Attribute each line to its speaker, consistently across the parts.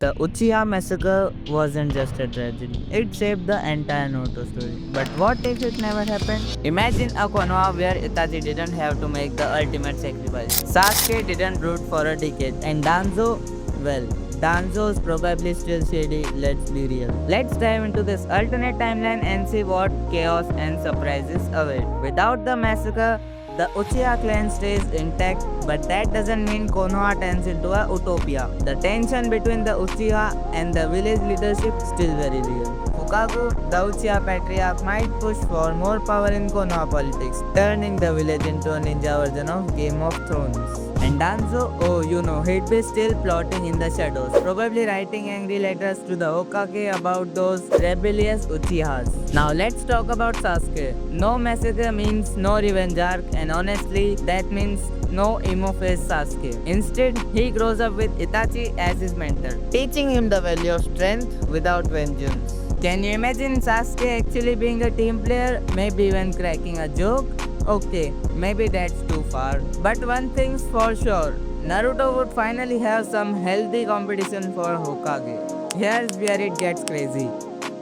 Speaker 1: The Uchiha massacre wasn't just a tragedy, it shaped the entire Naruto story. But what if it never happened? Imagine a Konoha where Itachi didn't have to make the ultimate sacrifice. Sasuke didn't root for a decade, and Danzo, well, Danzo's probably still shady, let's be real. Let's dive into this alternate timeline and see what chaos and surprises await. Without the massacre, the Uchiha clan stays intact, but that doesn't mean Konoha turns into a utopia. The tension between the Uchiha and the village leadership still very real. Fukaku, the Uchiha patriarch, might push for more power in Konoha politics, turning the village into a ninja version of Game of Thrones. And Danzo, oh you know, he'd be still plotting in the shadows, probably writing angry letters to the Hokage about those rebellious Uchihas. Now let's talk about Sasuke. No massacre means no revenge arc, and honestly, that means no emo face Sasuke. Instead, he grows up with Itachi as his mentor, teaching him the value of strength without vengeance. Can you imagine Sasuke actually being a team player, maybe even cracking a joke? Okay, maybe that's too far. But one thing's for sure, Naruto would finally have some healthy competition for Hokage. Here's where it gets crazy.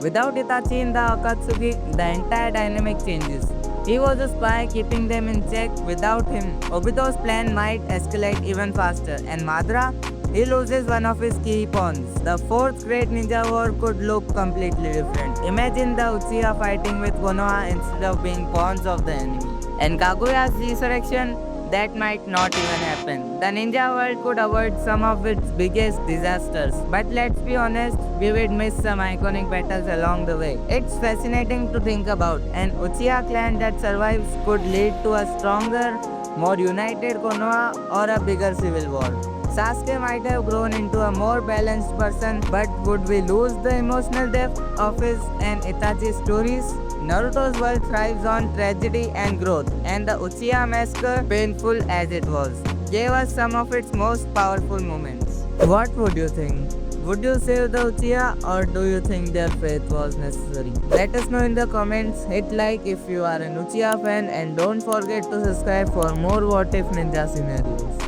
Speaker 1: Without Itachi in the Akatsuki, the entire dynamic changes. He was a spy keeping them in check. Without him, Obito's plan might escalate even faster, and Madara, he loses one of his key pawns. The fourth great ninja war could look completely different. Imagine the Uchiha fighting with Konoha instead of being pawns of the enemy. And Kaguya's resurrection, that might not even happen. The ninja world could avoid some of its biggest disasters. But let's be honest, we would miss some iconic battles along the way. It's fascinating to think about. An Uchiha clan that survives could lead to a stronger, more united Konoha or a bigger civil war. Sasuke might have grown into a more balanced person, but would we lose the emotional depth of his and Itachi's stories? Naruto's world thrives on tragedy and growth, and the Uchiha massacre, painful as it was, gave us some of its most powerful moments. What would you think? Would you save the Uchiha, or do you think their faith was necessary? Let us know in the comments. Hit like if you are an Uchiha fan, and don't forget to subscribe for more What If Ninja scenarios.